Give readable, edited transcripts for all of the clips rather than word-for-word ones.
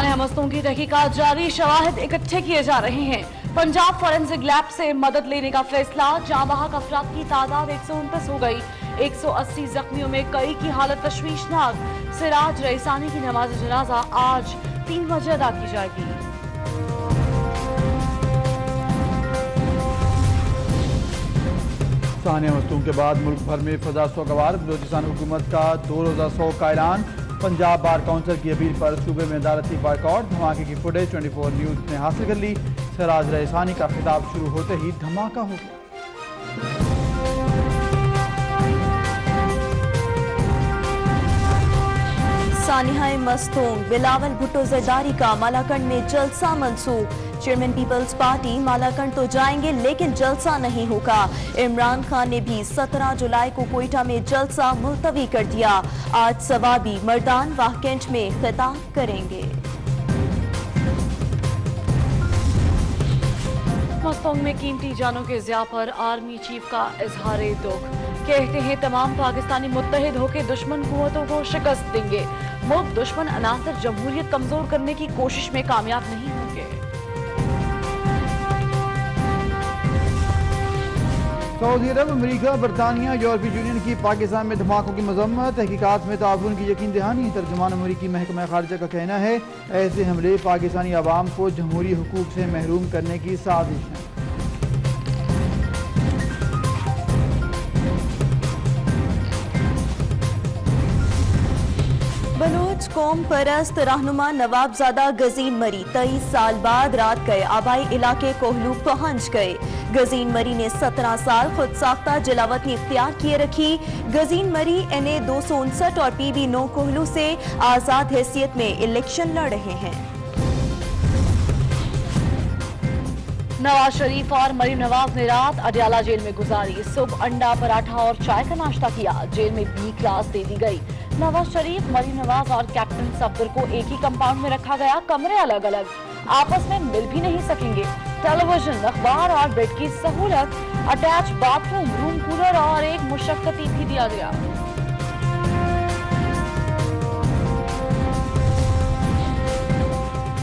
सानिया मस्तूं की तहकीकात जारी, शवाहिद इकट्ठे किए जा रहे हैं। पंजाब फॉरेंसिक लैब से मदद लेने का फैसला। जाँ बहक अफराद की तादाद 129 हो गई। 180 जख्मियों में कई की हालत तशवीशनाक। सिराज रईसानी की नमाज जनाजा आज 3 बजे अदा की जाएगी। सानिया मस्तूं के बाद मुल्क भर में फजा सोगवार। बलोचिस्तान हुकूमत का 2 रोज़ा शोक का ऐलान। पंजाब बार काउंसिल की अपील पर सूबे में अदालती बाइकआउट। धमाके की फुटेज 24 न्यूज़ ने हासिल कर ली। सिराज रईसानी का खिताब शुरू होते ही धमाका हो गया। सानिया मस्तूं, बिलावल भुट्टो जरदारी का मालाकंड में जलसा मंसूख। चेयरमैन पीपल्स पार्टी मालाकंड तो जाएंगे लेकिन जलसा नहीं होगा। इमरान खान ने भी 17 जुलाई को कोयटा में जलसा मुलतवी कर दिया। आज सवाबी मर्दान वाह कैंट में खिताब करेंगे। मस्तूं में कीमती जानों के ज़िया पर आर्मी चीफ का इजहार दुख। कहते हैं तमाम पाकिस्तानी मुत्तहिद होकर दुश्मन कुव्वतों को शिकस्त देंगे। मुल्क दुश्मन अनासर जमहूरियत कमजोर करने की कोशिश में कामयाब नहीं होंगे। सऊदी अरब, अमेरिका, बरतानिया, यूरोपीय यूनियन की पाकिस्तान में धमाकों की मजम्मत। तहकीकात में ताउन की यकीन दहानी। तर्जुमान अमरीकी महकमा खारजा का कहना है ऐसे हमले पाकिस्तानी अवाम को जमहूरी हुकूक से महरूम करने की साजिश है। बलूच कौम परस्त रहनुमा नवाबजादा गजीन मरी 23 साल बाद रात गए आबाई इलाके कोहलू पहुंच गए। गजीन मरी ने 17 साल खुद साख्ता जलावतनी इख्तियार किए रखी। गजीन मरी NA 259 और PB 9 कोहलू से आजाद हैसियत में इलेक्शन लड़ रहे हैं। नवाज शरीफ और मरीम नवाज ने रात अडयाला जेल में गुजारी। सुबह अंडा पराठा और चाय का नाश्ता किया। जेल में B क्लास दे दी गई। नवाज शरीफ, मरीम नवाज और कैप्टन सफदर को एक ही कंपाउंड में रखा गया। कमरे अलग अलग, आपस में मिल भी नहीं सकेंगे। टेलीविजन, अखबार और बेड की सहूलत, अटैच बाथरूम, रूम कूलर और एक मुशक्कती भी दिया गया।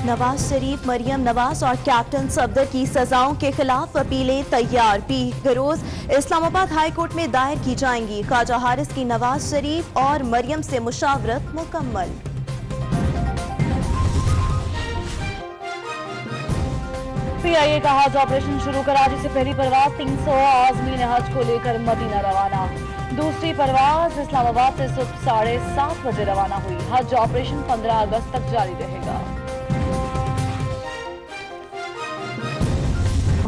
नवाज शरीफ, मरियम नवाज और कैप्टन सफदर की सजाओं के खिलाफ अपीलें तैयार। पी गरोज इस्लामाबाद हाई कोर्ट में दायर की जाएंगी। ख्वाजा हारिस की नवाज शरीफ और मरियम से मुशावरत मुकम्मल। PIA का हज ऑपरेशन शुरू। कराची से पहली परवाज 300 आज़मीन हज को लेकर मदीना रवाना। दूसरी परवाज इस्लामाबाद से सुबह 7:30 बजे रवाना हुई। हज ऑपरेशन 15 अगस्त तक जारी रहेगा।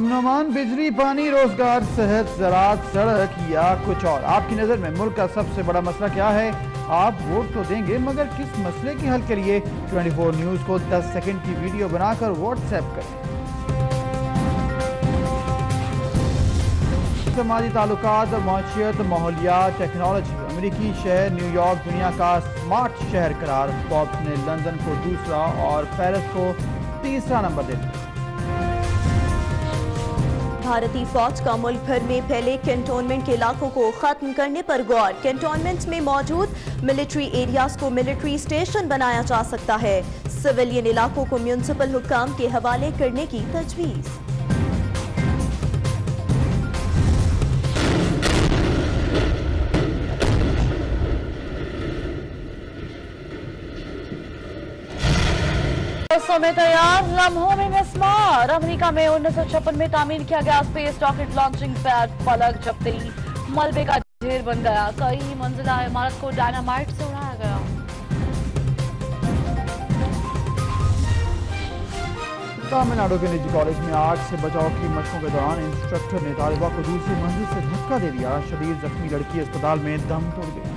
अमन, बिजली, पानी, रोजगार, सेहत, ज़राअत, सड़क या कुछ और। आपकी नज़र में मुल्क का सबसे बड़ा मसला क्या है? आप वोट तो देंगे मगर किस मसले के हल के लिए? 24 न्यूज़ को 10 सेकंड की वीडियो बनाकर व्हाट्सएप करें। समाजी ताल्लुकात, मौशियत, माहौलियात, टेक्नोलॉजी। अमेरिकी शहर न्यूयॉर्क दुनिया का स्मार्ट शहर करार। फॉर्ब्स ने लंदन को दूसरा और पेरिस को तीसरा नंबर दे दिया। भारतीय फौज का मुल्क भर में फैले कैंटोनमेंट के इलाकों को खत्म करने पर गौर। कैंटोनमेंट में मौजूद मिलिट्री एरियाज को मिलिट्री स्टेशन बनाया जा सकता है। सिविलियन इलाकों को म्यूनिसिपल हुक्काम के हवाले करने की तजवीज़। में तैयार, लम्हों में मिसमार। अमेरिका में 1956 में तामीर किया गया स्पेस रॉकेट लॉन्चिंग पैड पलक झपकते ही मलबे का ढेर बन गया। कई मंजिला इमारत को डायनामाइट से उड़ाया गया। तमिलनाडु के निजी कॉलेज में आग से बचाव की मशकों के दौरान इंस्ट्रक्टर ने तालिबा को दूसरी मंजिल से धक्का दे दिया। शदीद जख्मी लड़की अस्पताल में दम तोड़ गई।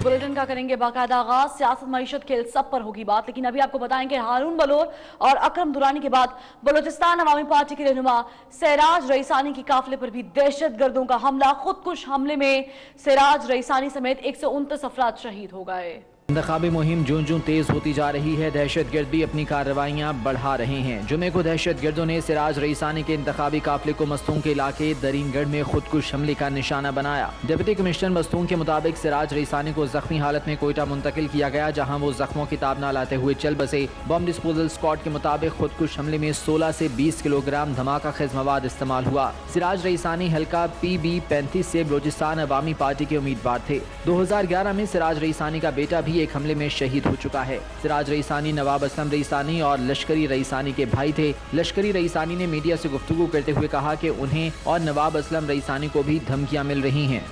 बुलेटिन का करेंगे बाकायदा आगाज। सियासत, मईशत, खेल सब पर होगी बात, लेकिन अभी आपको बताएंगे हारून बलोर और अकरम दुरानी के बाद बलोचिस्तान अवामी पार्टी के रहनुमा सिराज रईसानी की काफिले पर भी दहशतगर्दों का हमला। खुदकुश हमले में सिराज रईसानी समेत 129 अफराद शहीद हो गए। इंतखाबी मुहिम जूं जूं तेज होती जा रही है, दहशतगर्द भी अपनी कार्रवाइयां बढ़ा रहे हैं। जुमे को दहशतगर्दों ने सिराज रईसानी के इंतखाबी काफिले को मस्तूंग के इलाके दरीनगढ़ में खुदकुश हमले का निशाना बनाया। डिप्टी कमिश्नर मस्तूंग के मुताबिक सिराज रईसानी को जख्मी हालत में कोयटा मुंतकिल किया गया, जहां वो जख्मों की ताब न लाते हुए चल बसे। बम डिस्पोजल स्क्वाड के मुताबिक खुदकुश हमले में 16 से 20 किलोग्राम धमाका खेज मवाद इस्तेमाल हुआ। सिराज रईसानी हल्का PB 35 से बलोचिस्तान अवामी पार्टी के उम्मीदवार थे। 2011 में सिराज रईसानी का बेटा भी एक हमले में शहीद हो चुका है। सिराज रईसानी नवाब असलम रईसानी और लश्करी रईसानी के भाई थे। लश्करी रईसानी ने मीडिया से गुफ्तगू करते हुए कहा कि उन्हें और नवाब असलम रईसानी को भी धमकियां मिल रही हैं।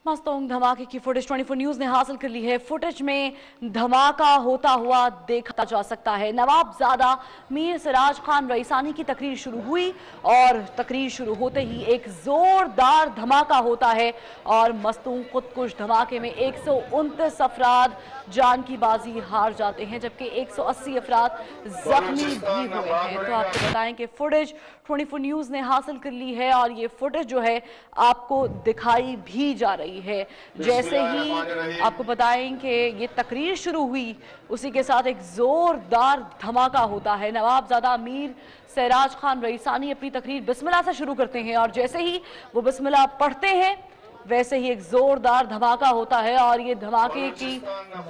मस्तूंग धमाके की फुटेज 24 न्यूज ने हासिल कर ली है। फुटेज में धमाका होता हुआ देखा जा सकता है। नवाबजादा मीर सिराज खान रईसानी की तकरीर शुरू हुई और तकरीर शुरू होते ही एक जोरदार धमाका होता है और मस्तूंग खुदकुश धमाके में 129 अफराद जान की बाजी हार जाते हैं, जबकि 180 अफराद जख्मी भी हुए हैं। तो आपको बताएं कि फुटेज 24 न्यूज ने हासिल कर ली है और ये फुटेज जो है आपको दिखाई भी जा रही है। जैसे ही आपको बताएं कि ये तकरीर शुरू हुई उसी के साथ एक जोरदार धमाका होता है। नवाबजादा मीर सिराज खान रईसानी अपनी तकरीर बिस्मिल्लाह से शुरू करते हैं और जैसे ही वो बिस्मिल्लाह पढ़ते हैं वैसे ही एक जोरदार धमाका होता है और ये धमाके की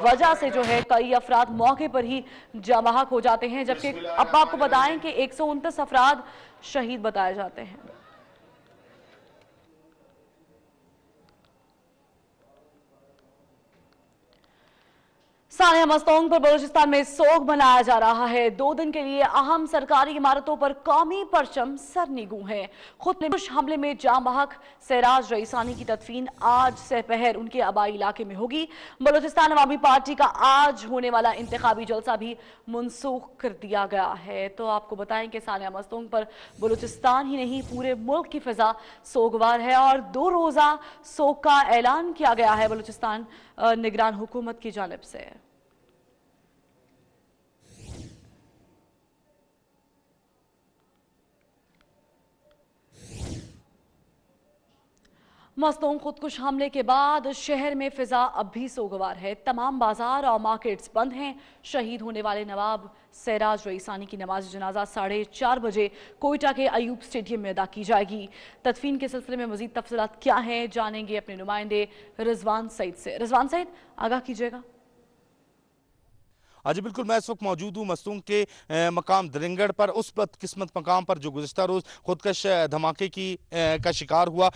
वजह से जो है कई अफराद मौके पर ही जामबहक हो जाते हैं, जबकि अब आपको बताएं कि 129 अफराद शहीद बताए जाते हैं। सानिया मस्तूंग पर बलूचिस्तान में सोग मनाया जा रहा है। 2 दिन के लिए अहम सरकारी इमारतों पर कौमी परचम सरनीगू है। खुदकुश हमले में जाम बहक सिराज रईसानी की तदफीन आज सहपहर उनके आबाई इलाके में होगी। बलूचिस्तान अवामी पार्टी का आज होने वाला इंतखाबी जलसा भी मनसूख कर दिया गया है। तो आपको बताएं कि सानिया मस्तूंग पर बलूचिस्तान ही नहीं पूरे मुल्क की फिजा सोगवार है और 2 रोजा सोग का ऐलान किया गया है बलूचिस्तान निगरान हुकूमत की जानिब से। मस्तूंग खुदकुश हमले के बाद शहर में फिजा अब भी सोगवार है। तमाम बाजार और मार्केट्स बंद हैं। शहीद होने वाले नवाब सिराज रईसानी की नमाज जनाजा 4:30 बजे कोयटा के अयूब स्टेडियम में अदा की जाएगी। तदफीन के सिलसिले में मजीद तफसीलात क्या हैं जानेंगे अपने नुमाइंदे रिजवान सईद से। रिजवान सईद, आगाह कीजिएगा। जी बिल्कुल, मैं इस वक्त मौजूद हूँ मस्तूंग के मकाम दरिंगढ़ पर, उस बदकिस्मत मकाम पर जो गुज़िश्ता रोज़ खुदकश धमाके का शिकार हुआ।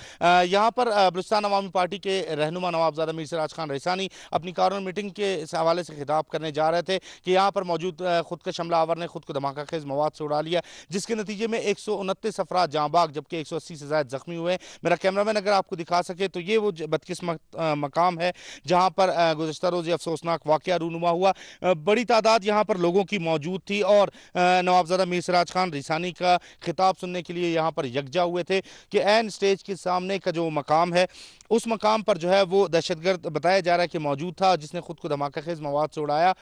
यहाँ पर बलूचिस्तान अवामी पार्टी के रहनुमा नवाबजादा मीर सिराज खान रईसानी अपनी कारन मीटिंग के हवाले से खिताब करने जा रहे थे कि यहाँ पर मौजूद खुदकश हमलावर ने खुद को धमाका खेज मवाद से उड़ा लिया, जिसके नतीजे में 129 अफराद जाँबाग जबकि 180 से ज़्यादा जख्मी हुए। मेरा कैमरामैन अगर आपको दिखा सके तो ये वो बदकिस्मत मकाम है जहाँ पर गुज़िश्ता रोज़ अफसोसनाक वाक़या रूनुमा हुआ। बड़ी तादाद यहाँ पर लोगों की मौजूद थी और नवाबजादा मीर सिराज खान रईसानी का खिताब सुनने के लिए यहाँ पर यकजा हुए थे कि एन स्टेज के सामने का जो मकाम है उस मकाम पर जो है वो दहशतगर्द बताया जा रहा है कि मौजूद था, जिसने खुद को धमाका खेज मवाद से उड़ाया।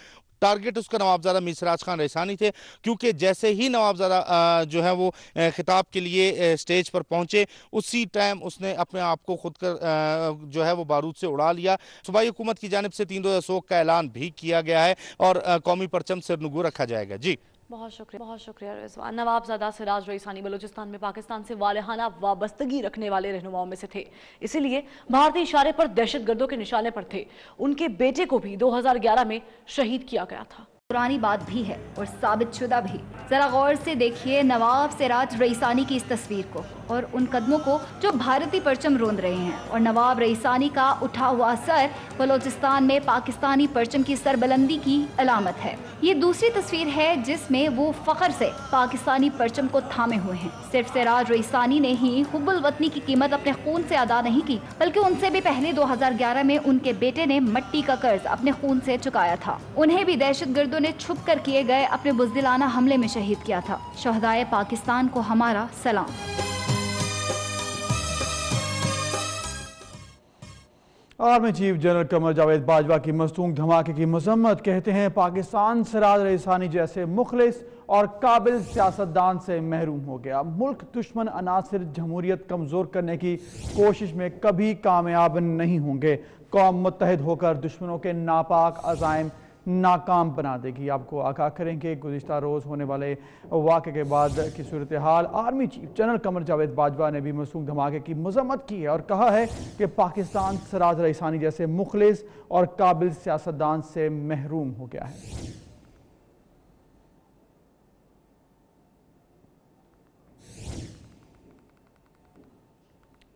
टारगेट उसका नवाबजादा मीर सिराज खान रईसानी थे, क्योंकि जैसे ही नवाबजादा जो है वो खिताब के लिए स्टेज पर पहुंचे उसी टाइम उसने अपने आप को खुद कर जो है वो बारूद से उड़ा लिया। सूबाई हुकूमत की जानिब से 3 रोज़ा सोग का ऐलान भी किया गया है और कौमी परचम सिरनुगू रखा जाएगा। जी बहुत शुक्रिया रिजवान। नवाबजादा सिराज रईसानी बलूचिस्तान में पाकिस्तान से वालेहाना वाबस्तगी रखने वाले रहनुमाओं में से थे, इसीलिए भारतीय इशारे पर दहशतगर्दों के निशाने पर थे। उनके बेटे को भी 2011 में शहीद किया गया था। पुरानी बात भी है और साबित शुदा भी। जरा गौर से देखिए नवाब सिराज रईसानी की इस तस्वीर को और उन कदमों को जो भारतीय परचम रोंद रहे हैं, और नवाब रईसानी का उठा हुआ सर बलोचिस्तान में पाकिस्तानी परचम की सरबलंदी की अलामत है। ये दूसरी तस्वीर है जिसमें वो फख्र से पाकिस्तानी परचम को थामे हुए हैं। सिर्फ सिराज रईसानी ने ही हुब्बुल वतनी की कीमत अपने खून से अदा नहीं की, बल्कि उनसे भी पहले 2011 में उनके बेटे ने मट्टी का कर्ज अपने खून से चुकाया था। उन्हें भी दहशतगर्दों ने छुप कर किए गए अपने बुज़दिलाना हमले में शहीद किया था। शहदाए पाकिस्तान को हमारा सलाम। Army chief general Qamar Javed Bajwa की मस्तूंग धमाके की मजम्मत, कहते हैं पाकिस्तान सिराज रईसानी जैसे मुखलिस और काबिल सियासतदान से महरूम हो गया। मुल्क दुश्मन अनासिर जमहूरियत कमज़ोर करने की कोशिश में कभी कामयाब नहीं होंगे। कौम मुत्तहिद होकर दुश्मनों के नापाक अज़ाइम नाकाम बना देगी। आपको आगाह करेंगे गुज़िश्ता रोज़ होने वाले वाक़े के बाद की सूरत हाल। Army chief general Qamar Javed Bajwa ने भी मासूम धमाके की मजम्मत की है और कहा है कि पाकिस्तान सिराज रईसानी जैसे मुखलिस और काबिल सियासतदान से महरूम हो गया है।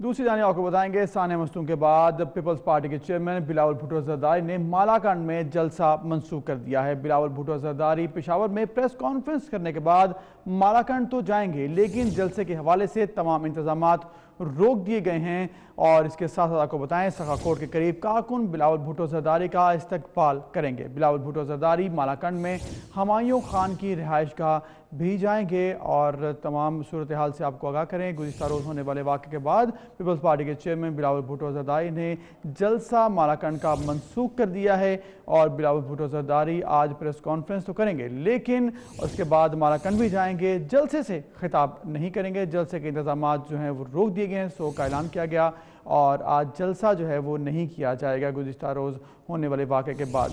दूसरी जानिब आपको बताएंगे सानिया मस्तूम के बाद पीपल्स पार्टी के चेयरमैन बिलावल भुट्टो जरदारी ने मालाकंड में जलसा मंसूख कर दिया है। बिलावल भुट्टो जरदारी पेशावर में प्रेस कॉन्फ्रेंस करने के बाद मालाकंड तो जाएंगे लेकिन जलसे के हवाले से तमाम इंतजामात रोक दिए गए हैं। और इसके साथ साथ आपको बताएं सखा कोर्ट के करीब कारकुन बिलावल भुट्टो जरदारी का इस्तकबाल करेंगे। बिलावल भुट्टो जरदारी मालाकंड में हुमायूं खान की रिहाइश गाह भी जाएंगे। और तमाम सूरत हाल से आपको आगाह करें गुज़िश्ता रोज़ होने वाले वाक़े के बाद पीपल्स पार्टी के चेयरमैन बिलावल भुट्टो जरदारी ने जलसा मालाकंड का मनसूख कर दिया है। और बिलावल भुट्टो जरदारी आज प्रेस कॉन्फ्रेंस तो करेंगे लेकिन उसके बाद मालाकंड भी जाएंगे, जलसे से खिताब नहीं करेंगे। जलसे के इंतजाम जो हैं वो रोक दिए गए हैं, शो का ऐलान किया गया और आज जलसा जो है वो नहीं किया जाएगा गुज़िश्ता रोज़ होने वाले वाक़े के बाद।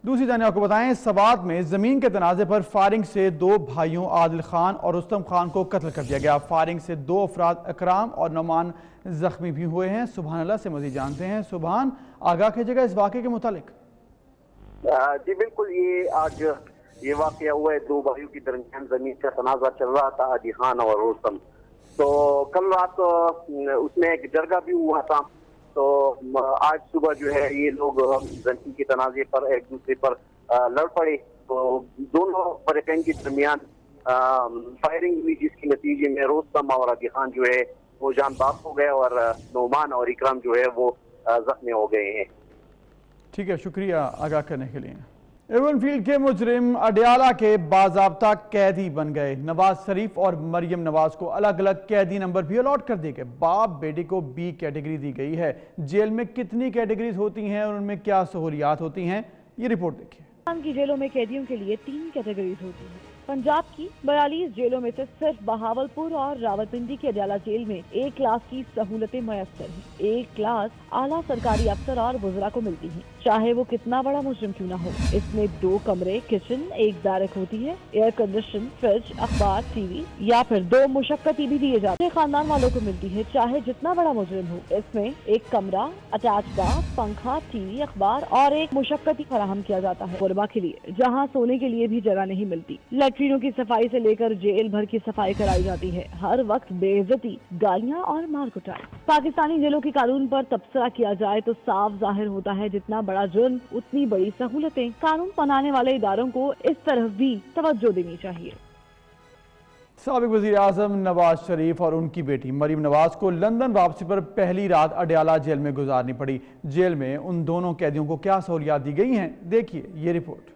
दूसरी जानिब आपको बताएं सवात में जमीन के तनाज़े पर फायरिंग से दो भाइयों आदिल खान और रुस्तम खान को कत्ल कर दिया गया। फायरिंग से दो अफराद अकराम और नौमान जख्मी भी हुए हैं। सुबहान अल्लाह से मज़ीद जानते हैं। सुबहान, आगाह कीजिएगा इस वाक़े के मुतालिक। जी बिल्कुल, ये आज ये वाक़या हुआ है, दो भाइयों के दरमियान जमीन का तनाज़ा चल रहा था, आदिल खान और रुस्तम। तो कल रात उसमें एक जरगा भी हुआ था। तो आज सुबह जो है ये लोग जमीन के तनाज़े पर एक दूसरे पर लड़ पड़े। तो दोनों फरीक़ैन के दरमियान फायरिंग हुई जिसके नतीजे में रुस्तम और आदिल खान जो है वो जान बाप हो गए और नौमान और इकराम जो है वो जख्मी हो गए हैं। ठीक है, शुक्रिया आगाह करने के लिए। एवनफील्ड के मुजरिम अडयाला के बाज़ाब्ता कैदी बन गए। नवाज शरीफ और मरियम नवाज को अलग अलग कैदी नंबर भी अलॉट कर दिए गए। बाप बेटी को बी कैटेगरी दी गई है। जेल में कितनी कैटेगरीज होती हैं और उनमें क्या सहूलियात होती हैं, ये रिपोर्ट देखिए। पाकिस्तान की जेलों में कैदियों के लिए 3 कैटेगरीज होती हैं। पंजाब की 42 जेलों में से सिर्फ बहावलपुर और रावलपिंडी की अडयाला जेल में 1 क्लास की सहूलतें मयसर हैं। 1 क्लास आला सरकारी अफसर और बुजुर्ग को मिलती है, चाहे वो कितना बड़ा मुजरिम क्यों ना हो। इसमें 2 कमरे, किचन, 1 बैरक होती है, एयर कंडीशन, फ्रिज, अखबार, टीवी या फिर 2 मुशक्कती भी दिए जाते हैं। खानदान वालों को मिलती है, चाहे जितना बड़ा मुजरिम हो। इसमें 1 कमरा, अटैच बाथ, पंखा, टीवी, अखबार और 1 मुशक्कती फराहम किया जाता है गुरबा के लिए, जहाँ सोने के लिए भी जगह नहीं मिलती। लैट्रिनों की सफाई से लेकर जेल भर की सफाई कराई जाती है। हर वक्त बेइज्जती, गालियाँ और मार कुटाई। पाकिस्तानी जेलों के कानून पर तबसरा किया जाए तो साफ जाहिर होता है जितना बड़ा जुर्म उतनी बड़ी सहूलतें। कानून बनाने वाले इदारों को इस तरफ भी तवज्जो देनी चाहिए। साबिक वज़ीर आज़म नवाज शरीफ और उनकी बेटी मरीम नवाज को लंदन वापसी पर पहली रात अडयाला जेल में गुजारनी पड़ी। जेल में उन दोनों कैदियों को क्या सहूलियात दी गई हैं, देखिए ये रिपोर्ट।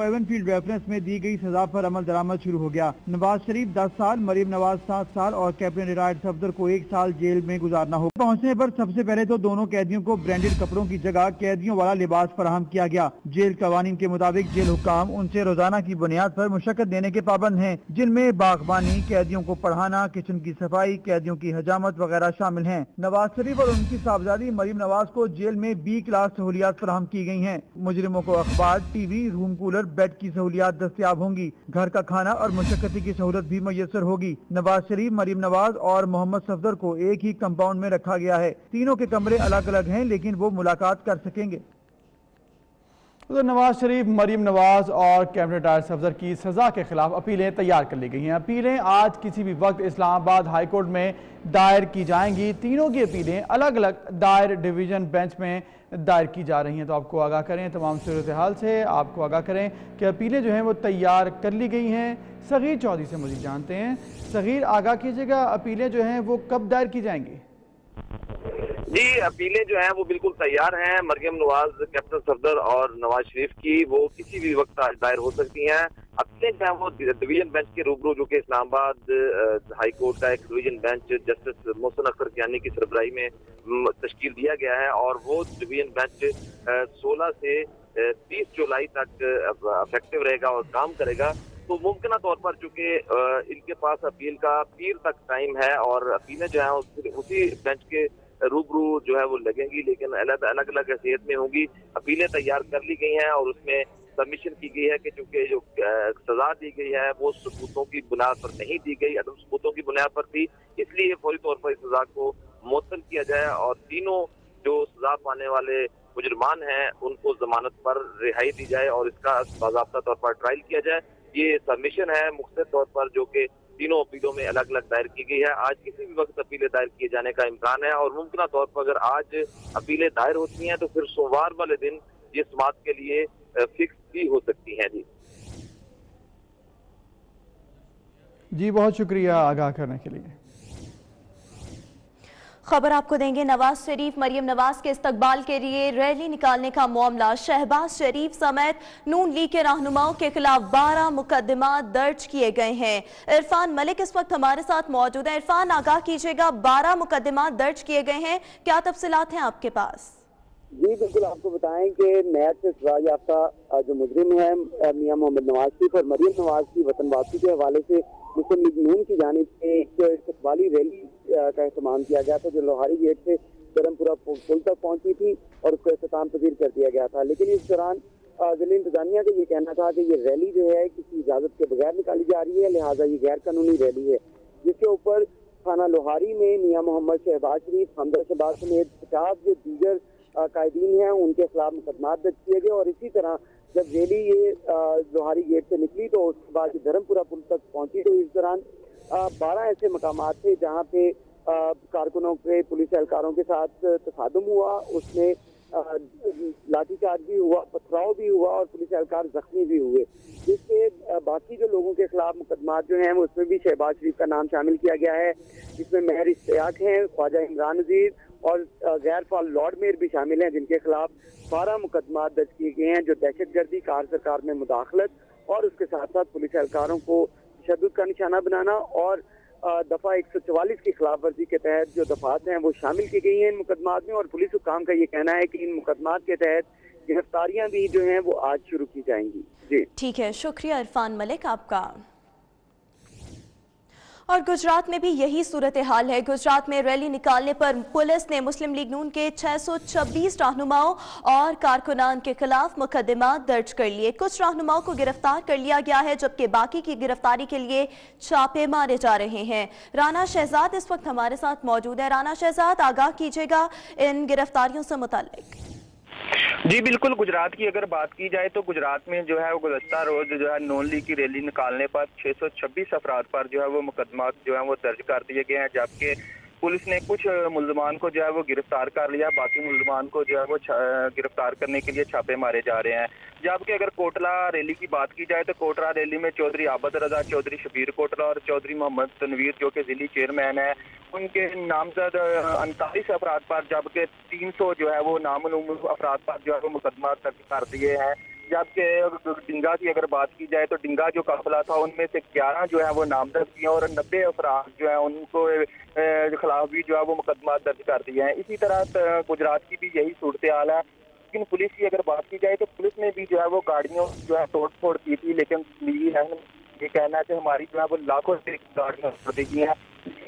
एवनफील्ड रेफरेंस में दी गई सजा पर अमल दरामद शुरू हो गया। नवाज शरीफ 10 साल, मरीम नवाज 7 साल और कैप्टन रिटायर्ड सफदर को 1 साल जेल में गुजारना होगा। पहुंचने पर सबसे पहले तो दोनों कैदियों को ब्रांडेड कपड़ों की जगह कैदियों वाला लिबास फराहम किया गया। जेल कवानीन के मुताबिक जेल हुक्काम उनसे रोजाना की बुनियाद पर मुशक्कत देने के पाबंद हैं, जिनमें बागबानी, कैदियों को पढ़ाना, किचन की सफाई, कैदियों की हजामत वगैरह शामिल हैं। नवाज शरीफ और उनकी साहबजादी मरीम नवाज को जेल में B क्लास सहूलियात फराहम की गई हैं। मुजरिमों को अखबार, टीवी, रूम कूलर, बेड की सहूलियात दस्तयाब होंगी। घर का खाना और मुशक्कती की सहूलत भी मैसर होगी। नवाज शरीफ, मरीम नवाज और मोहम्मद सफदर को एक ही कंपाउंड में रखा गया है। तीनों के कमरे अलग अलग हैं लेकिन वो मुलाकात कर सकेंगे। उधर नवाज शरीफ, मरीम नवाज और कैप्टन रिटायर्ड सफदर की सजा के खिलाफ अपीलें तैयार कर ली गई हैं। अपीलें आज किसी भी वक्त इस्लामाबाद हाई कोर्ट में दायर की जाएंगी। तीनों की अपीलें अलग अलग दायर डिवीजन बेंच में दायर की जा रही हैं। तो आपको आगाह करें तमाम सूरत हाल से, आपको आगाह करें कि अपीलें जो हैं वो तैयार कर ली गई हैं। सगीर चौधरी से मज़ीद जानते हैं। सगीर, आगाह कीजिएगा अपीलें जो हैं वो कब दायर की जाएंगी? जी, अपीलें जो हैं वो बिल्कुल तैयार हैं। मरियम नवाज, कैप्टन सफदर और नवाज शरीफ की वो किसी भी वक्त दायर हो सकती हैं। अपीलें जो हैं वो डिवीजन बेंच के रूबरू, जो कि इस्लामाबाद हाई कोर्ट का एक division bench justice Mohsin Akhtar Kiyani की सरबराही में तश्कील दिया गया है और वो डिवीजन बेंच 16 से 30 जुलाई तक अफेक्टिव रहेगा और काम करेगा। तो मुमकिन तौर पर चूंकि इनके पास अपील का पीर तक टाइम है और अपीलें जो है उसी बेंच के रूबरू जो है वो लगेंगी, लेकिन अलग अलग हैसियत में होंगी। अपीलें तैयार कर ली गई हैं और उसमें सबमिशन की गई है कि चूंकि जो सजा दी गई है वो सबूतों की बुनियाद पर नहीं दी गई, अदम सबूतों की बुनियाद पर थी, इसलिए फौरी तौर पर इस सजा को मुअत्तल किया जाए और तीनों जो सजा पाने वाले मुजरमान हैं उनको जमानत पर रिहाई दी जाए और इसका बाज़ाब्ता तौर पर ट्रायल किया जाए। ये सबमिशन है मुख्तलिफ तौर पर जो कि तीनों अपीलों में अलग अलग दायर की गई है। आज किसी भी वक्त अपीलें दायर किए जाने का इम्कान है और मुमकिन तौर पर अगर आज अपीलें दायर होती हैं तो फिर सोमवार वाले दिन ये समाअत के लिए फिक्स भी हो सकती हैं। जी बहुत शुक्रिया आगाह करने के लिए। खबर आपको देंगे, नवाज शरीफ मरियम नवाज के इस्तकबाल के लिए रैली निकालने का मामला। शहबाज शरीफ समेत नून लीग के रहनुमाओं के खिलाफ 12 मुकदमा दर्ज किए गए हैं। इरफान मलिक इस वक्त हमारे साथ मौजूद है। इरफान, आगाह कीजिएगा, 12 मुकदमा दर्ज किए गए हैं, क्या तफसीलात हैं आपके पास? जी बिल्कुल, आपको बताएं कि नैब से सजा याफ्ता जो मुजरिम है मियां मोहम्मद नवाज शरीफ और मरियम नवाज की वतन वापसी के हवाले से मुस्लिम लीग नून की जानिब से एक इस्तकबाली रैली का एहतमाम किया गया था जो लोहारी गेट से धर्मपुरा पुल तक पहुंची थी और उसको इख्तिताम पजीर कर दिया गया था। लेकिन इस दौरान जिला इंतजामिया का ये कहना था कि ये रैली जो है किसी इजाजत के बगैर निकाली जा रही है, लिहाजा ये गैर कानूनी रैली है, जिसके ऊपर थाना लोहारी में मियां मोहम्मद शहबाज शरीफ, हमजा शहबाज समेत 50 जो दीगर कायदीन हैं उनके खिलाफ मुकदमा दर्ज किए गए। और इसी तरह जब रैली ये लोहारी गेट से निकली तो उसके बाद धर्मपुरा पुल तक पहुंची तो इस दौरान 12 ऐसे मकामात थे जहां पे कारकुनों के पुलिस एहलकारों के साथ तसादुम हुआ, उसमें लाठीचार्ज भी हुआ, पथराव भी हुआ और पुलिस एहलकार जख्मी भी हुए। जिससे बाकी जो लोगों के खिलाफ मुकदमात जो हैं उसमें भी शहबाज शरीफ का नाम शामिल किया गया है, जिसमें महर इश्तियाक हैं, ख्वाजा इमरान नज़ीर और गैर फाल लॉर्ड मेयर भी शामिल हैं, जिनके खिलाफ 12 मुकदमा दर्ज किए गए हैं जो दहशतगर्दी, कार सरकार में मुदाखलत और उसके साथ साथ पुलिस एहलकारों को तशद्दुद का निशाना बनाना और दफा 144 की खिलाफ वर्जी के तहत जो दफात हैं वो शामिल की गई हैं इन मुकदमात में। और पुलिस हुकाम का ये कहना है कि इन मुकदमात के तहत गिरफ्तारियां भी जो हैं वो आज शुरू की जाएंगी। जी ठीक है, शुक्रिया इरफान मलिक आपका। और गुजरात में भी यही सूरत हाल है। गुजरात में रैली निकालने पर पुलिस ने मुस्लिम लीग नून के 626 रहनुमाओं और कारकुनान के खिलाफ मुकदमा दर्ज कर लिए। कुछ रहनुमाओं को गिरफ्तार कर लिया गया है जबकि बाकी की गिरफ्तारी के लिए छापे मारे जा रहे हैं। राना शहजाद इस वक्त हमारे साथ मौजूद है। राना शहजाद, आगाह कीजिएगा इन गिरफ्तारियों से मुताल्लिक। जी बिल्कुल, गुजरात की अगर बात की जाए तो गुजरात में जो है वो गुज़श्ता रोज जो है नून लीग की रैली निकालने पर 626 अफराद पर जो है वो मुकदमा जो है वो दर्ज कर दिए गए हैं, जबकि पुलिस ने कुछ मुल्ज़मान को जो है वो गिरफ्तार कर लिया, बाकी मुल्ज़मान को जो है वो गिरफ्तार करने के लिए छापे मारे जा रहे हैं। जबकि अगर कोटला रैली की बात की जाए तो कोटला रैली में चौधरी आबद रजा, चौधरी शबीर कोटला और चौधरी मोहम्मद तनवीर जो कि जिली चेयरमैन है, उनके नामजद 39 अफराद पर, जबकि 300 जो है वो नाममालूम अफराद पर जो है वो मुकदमा दर्ज कर दिए हैं। जबकि डिंगा की अगर बात की जाए तो डिंगा जो काफिला था उनमें से 11 जो है वो नामजद किए और 90 अफराद जो है उनको खिलाफ भी जो है वो मुकदमा दर्ज कर दिए हैं। इसी तरह गुजरात की भी यही सूरत हाल है। लेकिन पुलिस की अगर बात की जाए तो पुलिस ने भी जो है वो गाड़ियों जो है तोड़ फोड़ की थी, लेकिन ये कहना है कि हमारी जो है वो लाखों से गाड़ियां तोड़ दी गई हैं,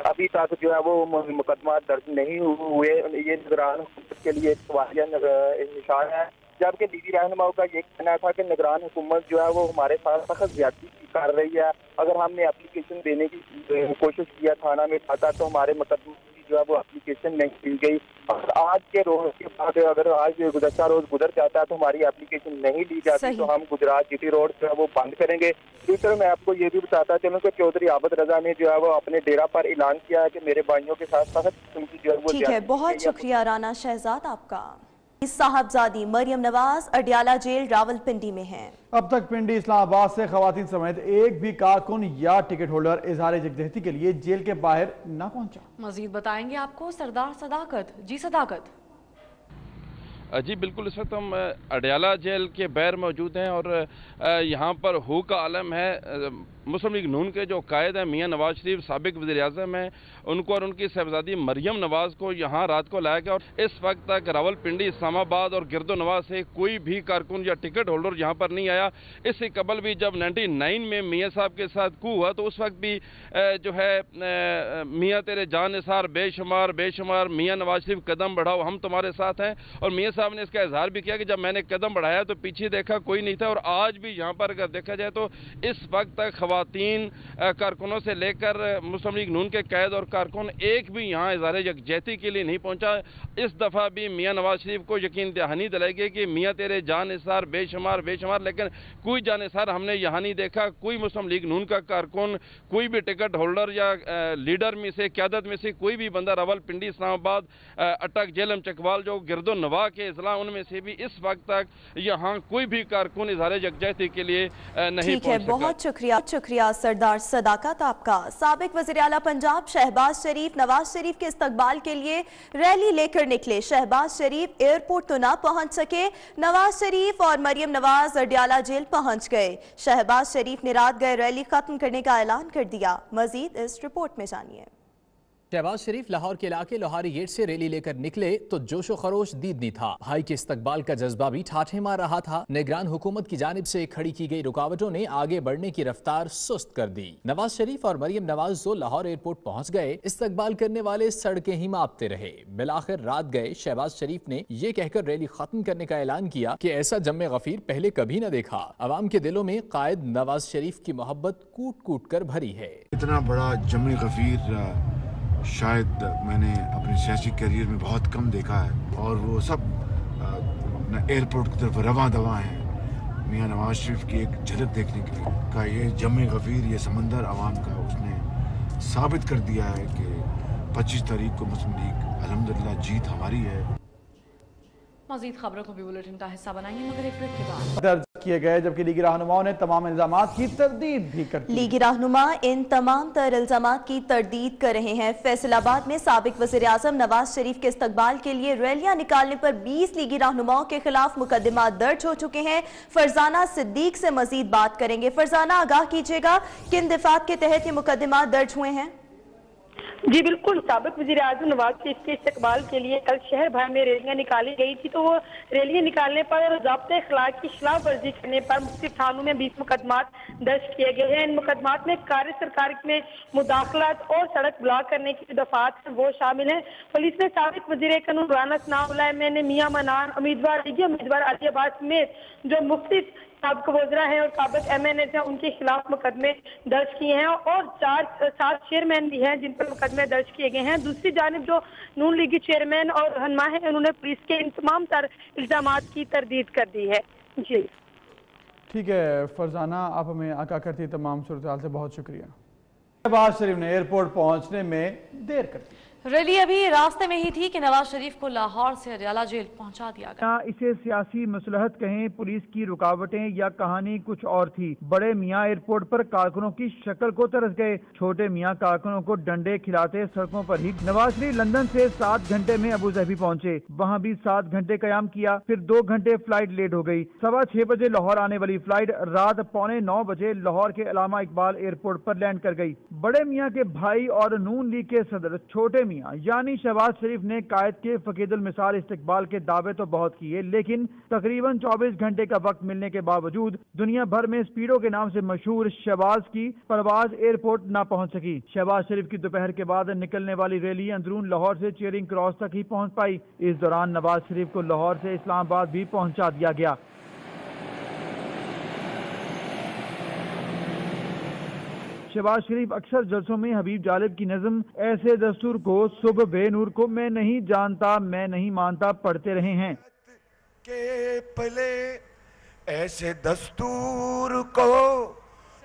अभी तक जो है वो मुकदमा दर्ज नहीं हुए। ये निगरान के लिए एक सवालिया निशान है। जबकि लीगी रहनुमाओं का ये कहना था कि निगरान हुकूमत जो है वो हमारे साथ सख्त ज्यादती कर रही है। अगर हमने एप्लीकेशन देने की कोशिश किया थाना में था तो हमारे मुकदमे की जो है वो एप्लीकेशन नहीं दी गई। और आज के रोज के बाद अगर आज गुज़श्ता रोज गुजर जाता है तो हमारी एप्लीकेशन नहीं ली जाती तो हम गुजरात जीटी रोड जो है वो बंद करेंगे। दूसरा मैं आपको ये भी बताता चलूँ कि चौधरी आबद रजा ने जो है वो अपने डेरा पर ऐलान किया है कि मेरे भाइयों के साथ सख्त उनकी जो है वो। ठीक है, बहुत शुक्रिया राना शहजाद आपका। साहबजादी मरियम नवाज अडियाला जेल रावलपिंडी में हैं। अब तक पिंडी इस्लामाबाद से खवातीन समेत एक भी कारकुन या टिकट होल्डर इजहार यकजहती के लिए जेल के बाहर न पहुंचा। मजीद बताएंगे आपको सरदार सदाकत। जी सदाकत। जी बिल्कुल, इस वक्त हम अडियाला जेल के बाहर मौजूद हैं और यहाँ पर हू का आलम है। मुस्लिम लीग नून के जो कायद हैं मियाँ नवाज शरीफ साबिक वज़ीर-ए-आज़म हैं, उनको और उनकी साहबजादी मरियम नवाज को यहाँ रात को लाया गया और इस वक्त तक रावलपिंडी, इस्लामाबाद और गिरदो नवाज से कोई भी कारकुन या टिकट होल्डर यहाँ पर नहीं आया। इससे कबल भी जब 99 में मियाँ साहब के साथ कू हुआ तो उस वक्त भी जो है मियाँ तेरे जान निसार बेशुमार बेशुमार, मियाँ नवाज शरीफ कदम बढ़ाओ हम तुम्हारे साथ हैं। और मियाँ साहब ने इसका इजहार भी किया कि जब मैंने कदम बढ़ाया तो पीछे देखा कोई नहीं था। और आज भी यहाँ पर अगर देखा जाए तो इस वक्त तक खवातीन कारकुनों से लेकर मुस्लिम लीग नून के कैद और कारकुन एक भी यहाँ इजहार यकजहती के लिए नहीं पहुँचा। इस दफ़ा भी मियाँ नवाज शरीफ को यकीन दहानी दिलाई गई कि मियाँ तेरे जान निसार बेशुमार बेशुमार, लेकिन कोई जान निसार हमने यहाँ नहीं देखा। कोई मुस्लिम लीग नून का कारकुन, कोई भी टिकट होल्डर या लीडर में से, क्यादत में से कोई भी बंदा रावलपिंडी, इस्लामाबाद, अटक, जेलम, चकवाल जो गिरदो नवा के अजला, उनमें से भी इस वक्त तक यहाँ कोई भी कारकुन इजहार यकजहती के लिए नहीं पहुँच सका। बहुत शुक्रिया सरदार सदाकत आपका। साबिक वज़ीर आला पंजाब शहबाज शरीफ नवाज शरीफ के इस्तकबाल के लिए रैली लेकर निकले। शहबाज शरीफ एयरपोर्ट तो ना पहुंच सके, नवाज शरीफ और मरियम नवाज अडियाला जेल पहुंच गए। शहबाज शरीफ ने रात गए रैली खत्म करने का ऐलान कर दिया। मजीद इस रिपोर्ट में जानिए। शहबाज शरीफ लाहौर के इलाके लोहारी गेट से रैली लेकर निकले तो जोशो खरोश दीद नहीं था। भाई के इस्तकबाल का जज्बा भी ठाठे मार रहा था। निगरान हुकूमत की जानिब से खड़ी की गई रुकावटों ने आगे बढ़ने की रफ्तार सुस्त कर दी। नवाज शरीफ और मरियम नवाज जो लाहौर एयरपोर्ट पहुंच गए, इस्तकबाल करने वाले सड़कें ही मापते रहे। बिलाखिर रात गए शहबाज शरीफ ने यह कहकर रैली खत्म करने का ऐलान किया कि ऐसा जम्मे गफीर पहले कभी न देखा। अवाम के दिलों में कायद नवाज शरीफ की मोहब्बत कूट कूट कर भरी है। इतना बड़ा जम्मे गफीर शायद मैंने अपने सियासी करियर में बहुत कम देखा है और वो सब अपना एयरपोर्ट की तरफ रवां दवा हैं मियाँ नवाज शरीफ की एक झलक देखने के लिए। का ये जम्मे गफीर, ये समंदर आवाम का, उसने साबित कर दिया है कि 25 तारीख को मुस्लिम लीग अल्हम्दुलिल्लाह जीत हमारी है। मज़ीद खबरों को भी बुलेटिन का हिस्सा बनाएंगे मगर एक ब्रेक के बाद। दर्ज किए गए जबकि लीगी रहनुमाओं ने तमाम इल्जामात की तरदीद भी कर दी। लीगी रहनुमा इन तमाम तर इल्जामात की तरदीद कर रहे हैं। फैसलाबाद में साबिक वज़ीर आज़म नवाज शरीफ के इस्तकबाल के लिए रैलियां निकालने पर 20 लीगी रहनुमाओं के खिलाफ मुकदमा दर्ज हो चुके हैं। फरजाना सिद्दीक से मजीद बात करेंगे। फरजाना, आगाह कीजिएगा किन दिफात के तहत ये मुकदमा दर्ज हुए हैं? जी बिल्कुल, साबिक वज़ीर आज़म नवाज शरीफ के इस्तकबाल के लिए कल शहर भर में रैलियां निकाली गई थी। तो वो रैलियां निकालने पर और ज़ाब्ते अखलाक की खिलाफ वर्जी करने पर मुख्तलिफ थानों में 20 मुकदमात दर्ज किए गए हैं। इन मुकदमात में कार्य सरकार में मुदाखलत और सड़क ब्लॉक करने की दफात है वो शामिल है। पुलिस ने साबिक वज़ीर कानून राना सनाउल्लाह मैंने मियाँ मनान उम्मीदवार अलियाबाद समेत जो मुख्तलिफ साबिक वज़रा हैं और साबिक MNA हैं उनके खिलाफ मुकदमे दर्ज किए हैं और 7 चेयरमैन भी हैं जिन पर मुकदमे दर्ज किए गए हैं। दूसरी जानिब जो नून लीगी चेयरमैन और रहनुमा हैं उन्होंने पुलिस के इन तमाम तर इल्जामात की तरदीद कर दी है। जी ठीक है फरजाना, आप हमें आगाह करती तमाम सूरत से बहुत शुक्रिया। शहबाज शरीफ ने एयरपोर्ट पहुंचने में देर कर दी। रैली अभी रास्ते में ही थी कि नवाज शरीफ को लाहौर से अडियाला जेल पहुंचा दिया गया। इसे सियासी मसलहत कहें, पुलिस की रुकावटें या कहानी कुछ और थी। बड़े मियाँ एयरपोर्ट पर कारकुनों की शक्ल को तरस गए। छोटे मियाँ कारकुनों को डंडे खिलाते सड़कों पर ही। नवाज शरीफ लंदन से 7 घंटे में अबू धाबी पहुंचे, वहाँ भी 7 घंटे कयाम किया, फिर 2 घंटे फ्लाइट लेट हो गई। 6:15 बजे लाहौर आने वाली फ्लाइट रात 8:45 बजे लाहौर के अलामा इकबाल एयरपोर्ट पर लैंड कर गई। बड़े मियाँ के भाई और नून लीग के सदर छोटे यानी शहबाज शरीफ ने कायद के फकीदुल मिसाल इस्तकबाल के दावे तो बहुत किए, लेकिन तकरीबन 24 घंटे का वक्त मिलने के बावजूद दुनिया भर में स्पीडो के नाम से मशहूर शहबाज की परवाज एयरपोर्ट न पहुंच सकी। शहबाज शरीफ की दोपहर के बाद निकलने वाली रैली अंदरून लाहौर से चेयरिंग क्रॉस तक ही पहुंच पाई। इस दौरान नवाज शरीफ को लाहौर से इस्लामाबाद भी पहुंचा दिया गया। शहबाज शरीफ अक्सर जलसों में हबीब जालिब की नज़म ऐसे दस्तूर को सुबह बेनूर को मैं नहीं जानता मैं नहीं मानता पढ़ते रहे हैं। के पले ऐसे दस्तूर को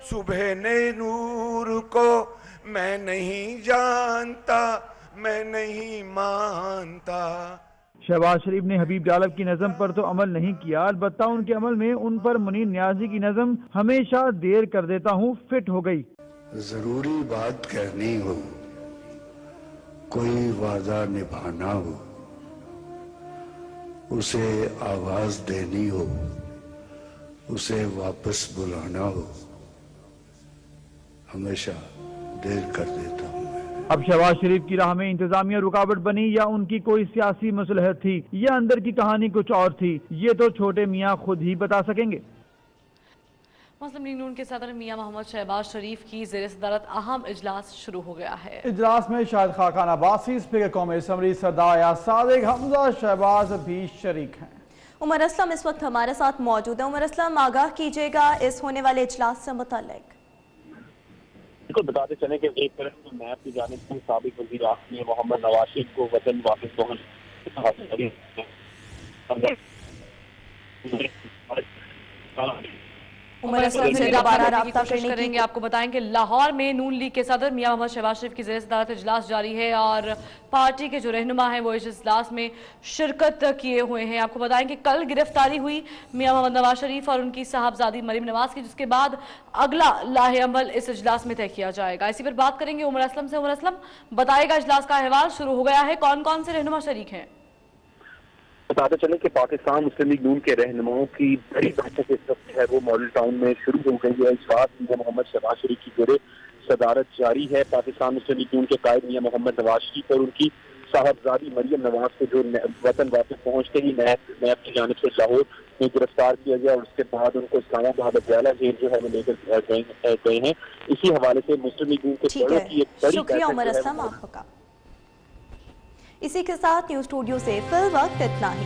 सुबह ने नूर को मैं नहीं जानता मैं नहीं मानता। शहबाज शरीफ ने हबीब जालिब की नज़म पर तो अमल नहीं किया, अलबत्ता उनके अमल में उन पर मुनीर नियाजी की नज़म हमेशा देर कर देता हूँ फिट हो गई। जरूरी बात कहनी हो, कोई वादा निभाना हो, उसे आवाज देनी हो, उसे वापस बुलाना हो, हमेशा देर कर देता हूँ। अब शहबाज शरीफ की राह में इंतजामिया रुकावट बनी या उनकी कोई सियासी मसलहत थी या अंदर की कहानी कुछ और थी, ये तो छोटे मियाँ खुद ही बता सकेंगे। मुस्लिम लीग नून के सदर मियां मोहम्मद शहबाज शरीफ की ज़ेर सदारत अहम इजलास शुरू हो गया है। इजलास में शाहिद खाकान अब्बासी, स्पीकर कौमी असम्बली सरदार सादिक हमजा शहबाज भी शरीक हैं। उमर असलम इस वक्त हमारे साथ मौजूद है। उमर असलम, आगाह कीजिएगा इस होने वाले इजलास से मुताल्लिक। बिल्कुल बताते चले कि एक तरफ तो नैब की जानिब से साबिक वज़ीर आज़म मोहम्मद नवाज शरीफ को वतन वापस पहुंच उमर असलम से दोबारा राब्ता कोशिश करेंगे। आपको बताएं कि लाहौर में नून लीग के सदर मियां मोहम्मद शहबाज शरीफ की ज़ेर सदारत इजलास जारी है और पार्टी के जो रहनुमा हैं वो इस इजलास में शिरकत किए हुए हैं। आपको बताएं कि कल गिरफ्तारी हुई मियां मोहम्मद नवाज शरीफ और उनकी साहबजादी मरीम नवाज की, जिसके बाद अगला लाहे अमल इस इजलास में तय किया जाएगा। इसी पर बात करेंगे उमर असलम से। उमर असलम, बताएगा इजलास का अहवाल शुरू हो गया है, कौन कौन से रहनुमा शरीक हैं? बताते चले कि पाकिस्तान मुस्लिम लीग नून के रहनुमाओं की बड़ी बैठक इस वक्त है वो मॉडल टाउन में शुरू हो गई है। इस बात मियां मोहम्मद शहबाज शरीफ की ज़ेर सदारत जारी है। पाकिस्तान मुस्लिम लीग नून के कायद मियां मोहम्मद नवाज शरीफ और उनकी साहबजादी मरियम नवाज को जो वतन वापस पहुंचते ही नैब की जानिब से लाहौर में गिरफ्तार किया गया और उसके बाद उनको इस्लामाबाद अदयाला जेल जो है वो लेकर गए हैं। इसी हवाले से मुस्लिम लीग नून के बड़ों की एक बड़ी बैठक। इसी के साथ न्यूज़ स्टूडियो से फिल वक्त इतना ही।